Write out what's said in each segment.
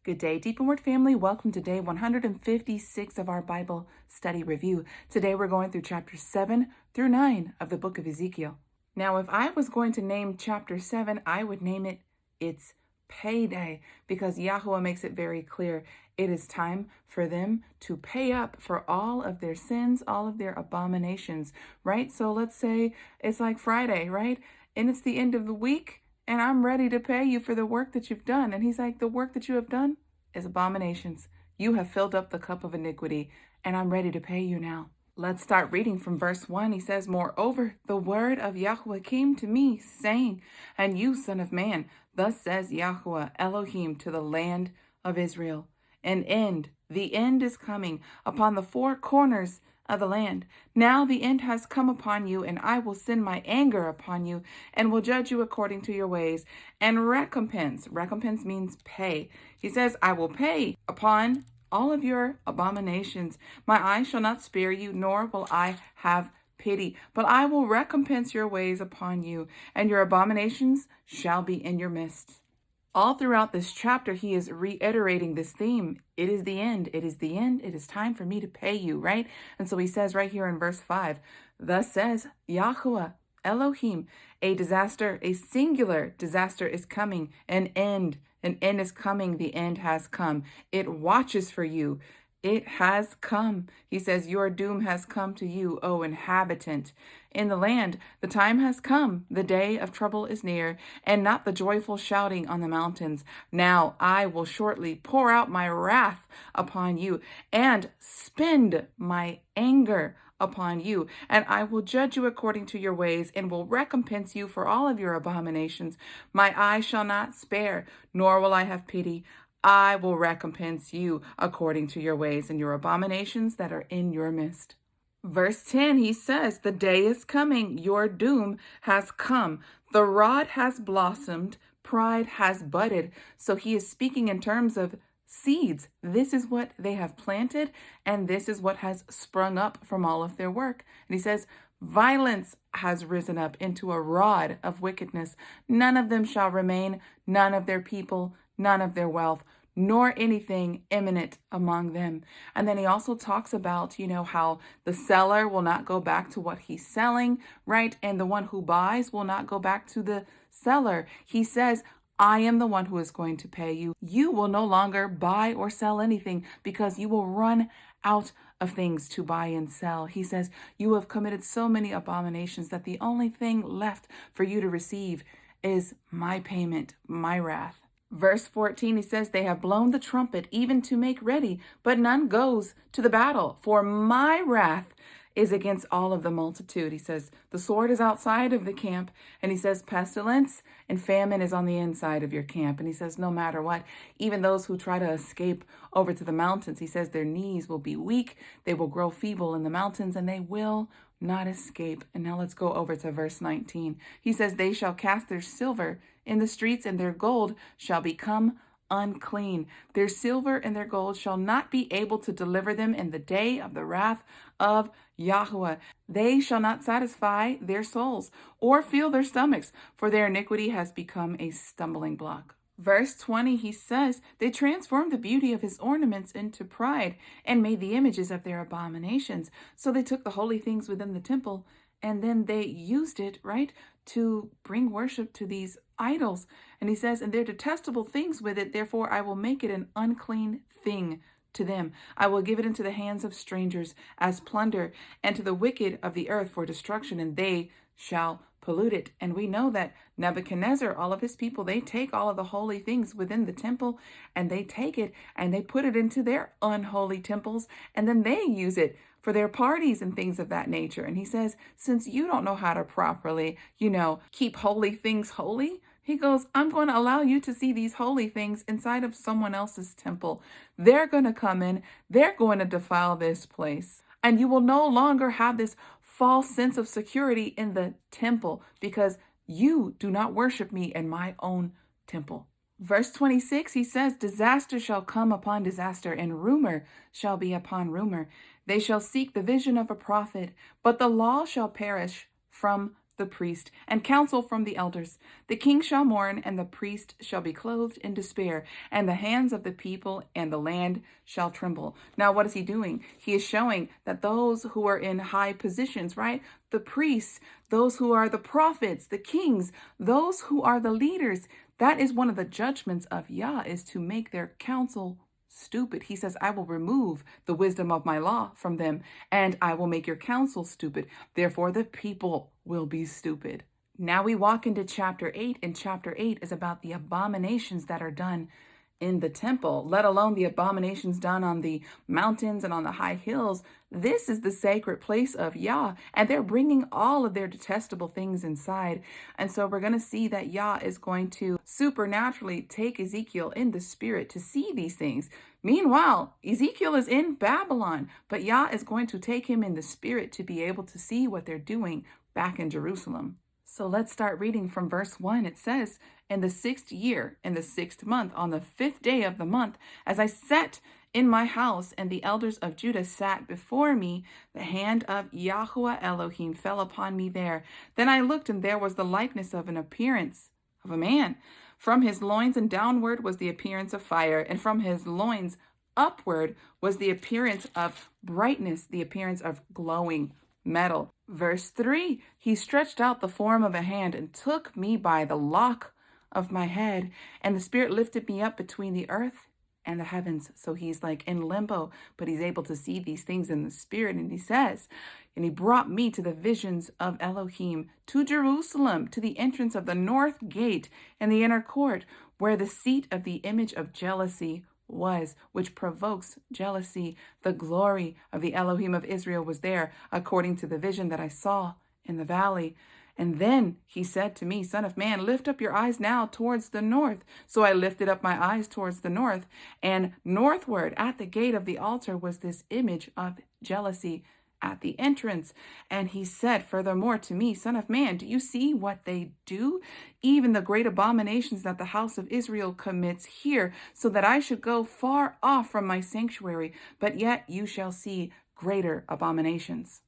Good day, Deep and Word family. Welcome to day 156 of our Bible study review. Today we're going through chapters 7 through 9 of the book of Ezekiel. Now, if I was going to name chapter 7, I would name it It's Payday, because Yahweh makes it very clear it is time for them to pay up for all of their sins, all of their abominations, right? So let's say it's like Friday, right? And it's the end of the week. And I'm ready to pay you for the work that you've done. And he's like, the work that you have done is abominations. You have filled up the cup of iniquity, and I'm ready to pay you now. Let's start reading from verse 1. He says, Moreover, the word of Yahweh came to me, saying, And you, son of man, thus says Yahweh Elohim to the land of Israel, the end is coming upon the four corners of the land. Now the end has come upon you, and I will send my anger upon you, and will judge you according to your ways, and recompense means pay. He says, I will pay upon all of your abominations. My eye shall not spare you, nor will I have pity, but I will recompense your ways upon you, and your abominations shall be in your midst. All throughout this chapter, he is reiterating this theme. It is the end. It is the end. It is time for me to pay you, right? And so he says right here in verse 5, Thus says Yahweh Elohim, a disaster, a singular disaster is coming. An end is coming. The end has come. It watches for you. It has come. He says, your doom has come to you, O inhabitant. In the land, the time has come. The day of trouble is near, and not the joyful shouting on the mountains. Now I will shortly pour out my wrath upon you and spend my anger upon you, and I will judge you according to your ways, and will recompense you for all of your abominations. My eye shall not spare, nor will I have pity. I will recompense you according to your ways and your abominations that are in your midst. Verse 10, he says, the day is coming, your doom has come. The rod has blossomed, pride has budded. So he is speaking in terms of seeds. This is what they have planted, and this is what has sprung up from all of their work. And he says, violence has risen up into a rod of wickedness. None of them shall remain, none of their people, none of their wealth, nor anything eminent among them. And then he also talks about, how the seller will not go back to what he's selling, right? And the one who buys will not go back to the seller. He says, I am the one who is going to pay you. You will no longer buy or sell anything because you will run out of things to buy and sell. He says, you have committed so many abominations that the only thing left for you to receive is my payment, my wrath. Verse 14, he says, they have blown the trumpet even to make ready, but none goes to the battle. For my wrath is against all of the multitude. He says, the sword is outside of the camp. And he says, pestilence and famine is on the inside of your camp. And he says, no matter what, even those who try to escape over to the mountains, he says, their knees will be weak. They will grow feeble in the mountains, and they will not escape. And now let's go over to verse 19. He says, they shall cast their silver in the streets, and their gold shall become unclean. Their silver and their gold shall not be able to deliver them in the day of the wrath of Yahweh. They shall not satisfy their souls or fill their stomachs, for their iniquity has become a stumbling block. Verse 20, he says, they transformed the beauty of his ornaments into pride and made the images of their abominations. So they took the holy things within the temple, and then they used it, right, to bring worship to these idols. And he says, and they're detestable things with it, therefore I will make it an unclean thing to them. I will give it into the hands of strangers as plunder, and to the wicked of the earth for destruction, and they shall pollute it. And we know that Nebuchadnezzar, all of his people, they take all of the holy things within the temple, and they take it and they put it into their unholy temples, and then they use it for their parties and things of that nature. And he says, since you don't know how to properly, keep holy things holy, he goes, I'm going to allow you to see these holy things inside of someone else's temple. They're going to come in. They're going to defile this place. And you will no longer have this false sense of security in the temple because you do not worship me in my own temple. Verse 26, he says, disaster shall come upon disaster, and rumor shall be upon rumor. They shall seek the vision of a prophet, but the law shall perish from the priest, and counsel from the elders. The king shall mourn, and the priest shall be clothed in despair, and the hands of the people and the land shall tremble. Now, what is he doing? He is showing that those who are in high positions, right? The priests, those who are the prophets, the kings, those who are the leaders, that is one of the judgments of Yah, is to make their counsel stupid. He says, I will remove the wisdom of my law from them, and I will make your counsel stupid. Therefore, the people will be stupid. Now we walk into chapter 8, and chapter 8 is about the abominations that are done in the temple, let alone the abominations done on the mountains and on the high hills. This is the sacred place of Yah, and they're bringing all of their detestable things inside. And so we're going to see that Yah is going to supernaturally take Ezekiel in the spirit to see these things. Meanwhile, Ezekiel is in Babylon, but Yah is going to take him in the spirit to be able to see what they're doing back in Jerusalem. So let's start reading from verse 1. It says, in the 6th year, in the 6th month, on the 5th day of the month, as I sat in my house, and the elders of Judah sat before me, the hand of Yahuwah Elohim fell upon me there. Then I looked, and there was the likeness of an appearance of a man. From his loins and downward was the appearance of fire, and from his loins upward was the appearance of brightness, the appearance of glowing metal. Verse 3, he stretched out the form of a hand and took me by the lock of my head, and the Spirit lifted me up between the earth and the heavens. So he's like in limbo, but he's able to see these things in the Spirit. And he says, and he brought me to the visions of Elohim, to Jerusalem, to the entrance of the north gate and the inner court, where the seat of the image of jealousy was, which provokes jealousy. The glory of the Elohim of Israel was there, according to the vision that I saw in the valley. And then he said to me, Son of man, lift up your eyes now towards the north. So I lifted up my eyes towards the north, and northward at the gate of the altar was this image of jealousy at the entrance. And he said furthermore to me, Son of man, do you see what they do? Even the great abominations that the house of Israel commits here, so that I should go far off from my sanctuary, but yet you shall see greater abominations.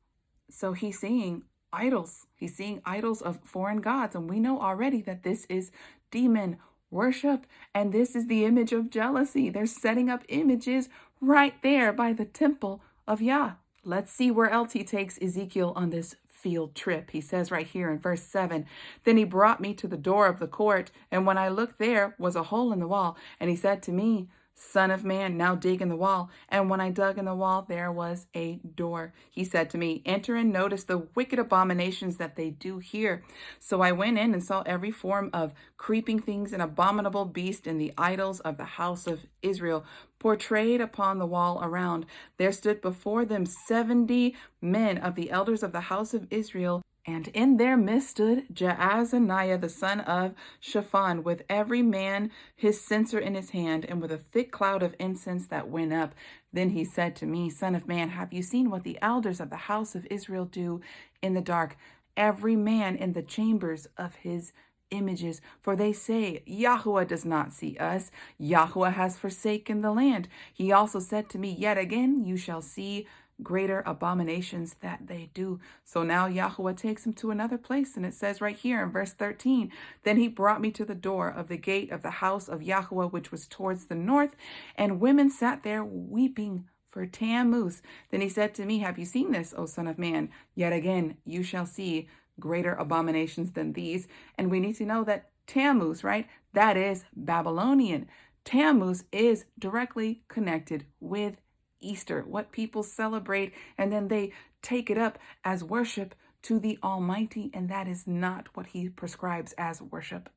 So he's seeing idols. He's seeing idols of foreign gods. And we know already that this is demon worship. And this is the image of jealousy. They're setting up images right there by the temple of Yah. Let's see where else he takes Ezekiel on this field trip. He says right here in verse 7, then he brought me to the door of the court. And when I looked, there was a hole in the wall. And he said to me, Son of man, now dig in the wall. And when I dug in the wall, there was a door. He said to me, enter and notice the wicked abominations that they do here. So I went in and saw every form of creeping things and abominable beast in the idols of the house of Israel, portrayed upon the wall around. There stood before them 70 men of the elders of the house of Israel, and in their midst stood Jaazaniah the son of Shaphan, with every man his censer in his hand, and with a thick cloud of incense that went up. Then he said to me, Son of man, have you seen what the elders of the house of Israel do in the dark? Every man in the chambers of his images. For they say, Yahuwah does not see us. Yahuwah has forsaken the land. He also said to me, yet again you shall see greater abominations that they do. So now Yahuwah takes him to another place, and it says right here in verse 13, then he brought me to the door of the gate of the house of Yahuwah, which was towards the north, and women sat there weeping for Tammuz. Then he said to me, have you seen this, O son of man? Yet again you shall see greater abominations than these. And we need to know that Tammuz, right, that is Babylonian. Tammuz is directly connected with Easter, what people celebrate, and then they take it up as worship to the Almighty, and that is not what he prescribes as worship.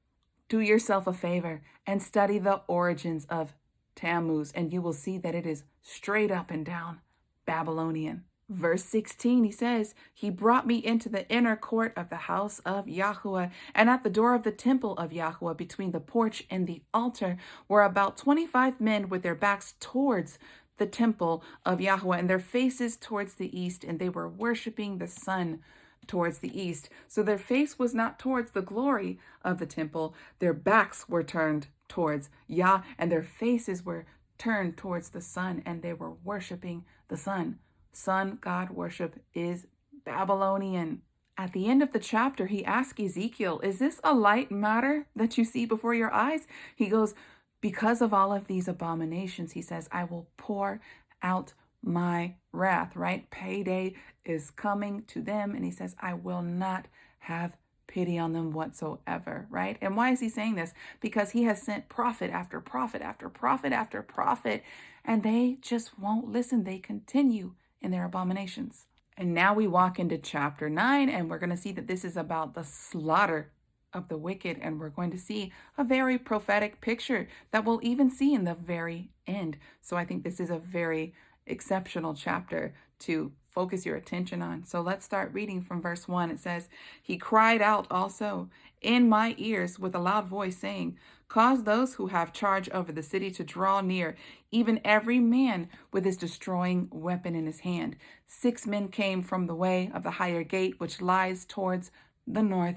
Do yourself a favor and study the origins of Tammuz, and you will see that it is straight up and down Babylonian. Verse 16, he says, he brought me into the inner court of the house of Yahuwah, and at the door of the temple of Yahuwah, between the porch and the altar, were about 25 men with their backs towards the temple of Yahuwah, and their faces towards the east, and they were worshiping the sun towards the east. So their face was not towards the glory of the temple. Their backs were turned towards Yah, and their faces were turned towards the sun, and they were worshiping the sun. Sun god worship is Babylonian. At the end of the chapter, he asks Ezekiel, is this a light matter that you see before your eyes? He goes, because of all of these abominations, he says, I will pour out my wrath, right? Payday is coming to them. And he says, I will not have pity on them whatsoever, right? And why is he saying this? Because he has sent prophet after prophet after prophet after prophet, and they just won't listen. They continue in their abominations. And now we walk into chapter 9, and we're going to see that this is about the slaughter of the wicked, and we're going to see a very prophetic picture that we'll even see in the very end. So I think this is a very exceptional chapter to focus your attention on. So let's start reading from verse 1. It says, he cried out also in my ears with a loud voice, saying, cause those who have charge over the city to draw near, even every man with his destroying weapon in his hand. 6 men came from the way of the higher gate, which lies towards the north,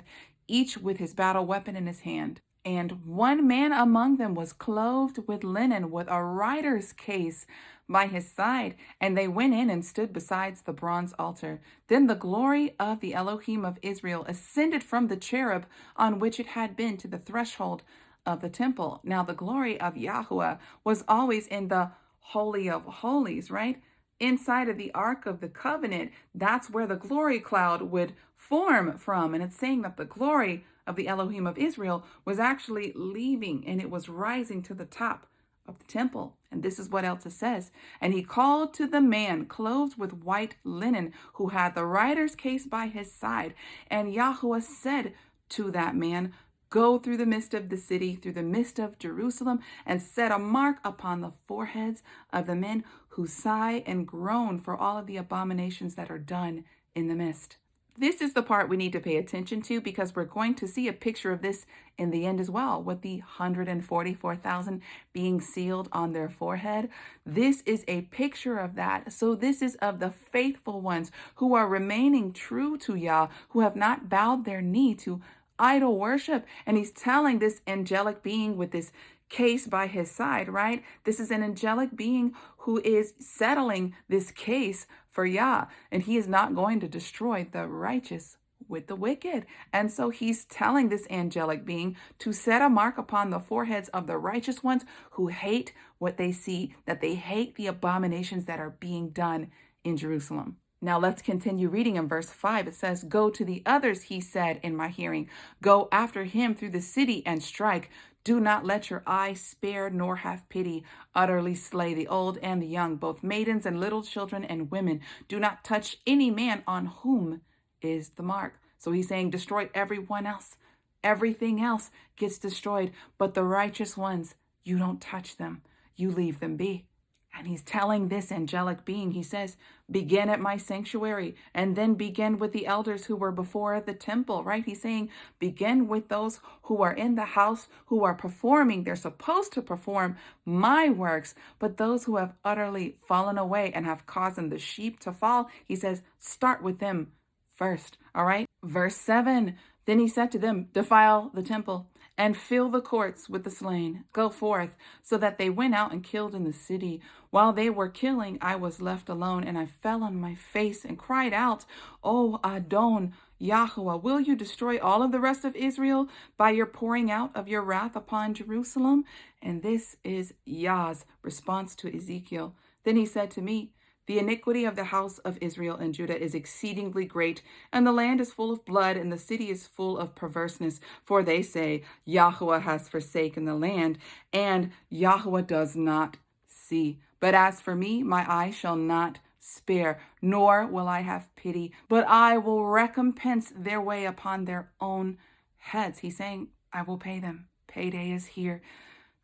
each with his battle weapon in his hand. And one man among them was clothed with linen, with a writer's case by his side. And they went in and stood beside the bronze altar. Then the glory of the Elohim of Israel ascended from the cherub on which it had been to the threshold of the temple. Now the glory of Yahweh was always in the Holy of Holies, right? Inside of the Ark of the Covenant, that's where the glory cloud would form from. And it's saying that the glory of the Elohim of Israel was actually leaving, and it was rising to the top of the temple. And this is what else it says. And he called to the man clothed with white linen, who had the writer's case by his side. And Yahweh said to that man, go through the midst of the city, through the midst of Jerusalem, and set a mark upon the foreheads of the men who sigh and groan for all of the abominations that are done in the midst. This is the part we need to pay attention to, because we're going to see a picture of this in the end as well, with the 144,000 being sealed on their forehead. This is a picture of that. So this is of the faithful ones who are remaining true to Yah, who have not bowed their knee to idol worship. And he's telling this angelic being with this case by his side, right? This is an angelic being who is settling this case for Yah, and he is not going to destroy the righteous with the wicked. And so he's telling this angelic being to set a mark upon the foreheads of the righteous ones who hate what they see, that they hate the abominations that are being done in Jerusalem. Now let's continue reading in verse 5. It says, go to the others, he said in my hearing. Go after him through the city and strike. Do not let your eye spare nor have pity. Utterly slay the old and the young, both maidens and little children and women. Do not touch any man on whom is the mark. So he's saying destroy everyone else. Everything else gets destroyed. But the righteous ones, you don't touch them. You leave them be. And he's telling this angelic being, he says, begin at my sanctuary, and then begin with the elders who were before the temple, right? He's saying, begin with those who are in the house, who are performing. They're supposed to perform my works, but those who have utterly fallen away and have caused the sheep to fall, he says, start with them first, all right? Verse 7, then he said to them, defile the temple and fill the courts with the slain. Go forth. So that they went out and killed in the city. While they were killing, I was left alone, and I fell on my face and cried out, O Adon, Yahweh, will you destroy all of the rest of Israel by your pouring out of your wrath upon Jerusalem? And this is Yah's response to Ezekiel. Then he said to me, the iniquity of the house of Israel and Judah is exceedingly great, and the land is full of blood, and the city is full of perverseness. For they say, Yahweh has forsaken the land, and Yahweh does not see. But as for me, my eye shall not spare, nor will I have pity, but I will recompense their way upon their own heads. He's saying, I will pay them. Payday is here.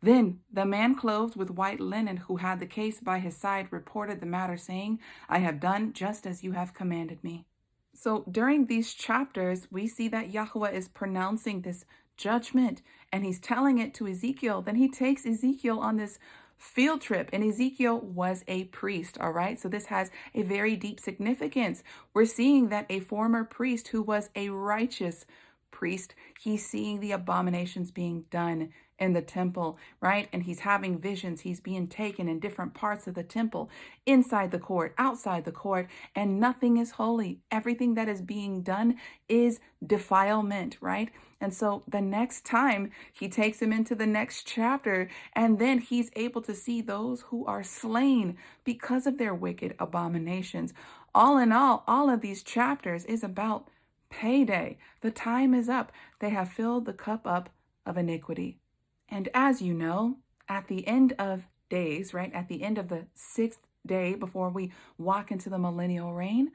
Then the man clothed with white linen, who had the case by his side, reported the matter, saying, I have done just as you have commanded me. So during these chapters, we see that Yahweh is pronouncing this judgment, and he's telling it to Ezekiel. Then he takes Ezekiel on this field trip, and Ezekiel was a priest, all right? So this has a very deep significance. We're seeing that a former priest who was a righteous priest. He's seeing the abominations being done in the temple, right? And he's having visions. He's being taken in different parts of the temple, inside the court, outside the court, and nothing is holy. Everything that is being done is defilement, right? And so the next time he takes him into the next chapter, and then he's able to see those who are slain because of their wicked abominations. All in all of these chapters is about payday. The time is up. They have filled the cup up of iniquity. And as you know, at the end of days, right, at the end of the 6th day before we walk into the millennial reign,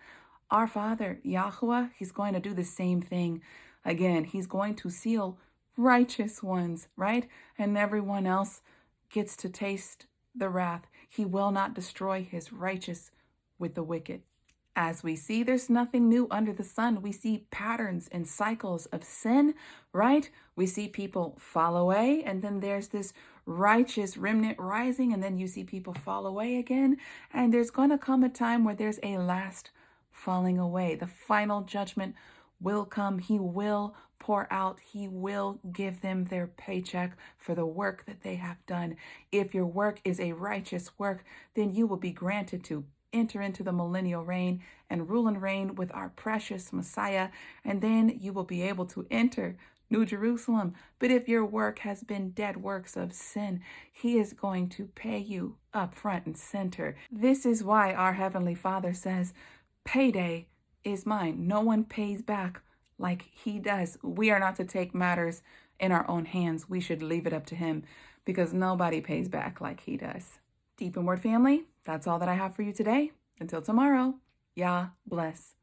our Father, Yahuwah, he's going to do the same thing again. He's going to seal righteous ones, right? And everyone else gets to taste the wrath. He will not destroy his righteous with the wicked. As we see, there's nothing new under the sun. We see patterns and cycles of sin, right? We see people fall away, and then there's this righteous remnant rising, and then you see people fall away again. And there's going to come a time where there's a last falling away. The final judgment will come. He will pour out. He will give them their paycheck for the work that they have done. If your work is a righteous work, then you will be granted to enter into the millennial reign and rule and reign with our precious Messiah, and then you will be able to enter New Jerusalem. But if your work has been dead works of sin, he is going to pay you up front and center. This is why our Heavenly Father says, payday is mine. No one pays back like he does. We are not to take matters in our own hands. We should leave it up to him, because nobody pays back like he does. Deep in Word family, that's all that I have for you today. Until tomorrow, Yah bless.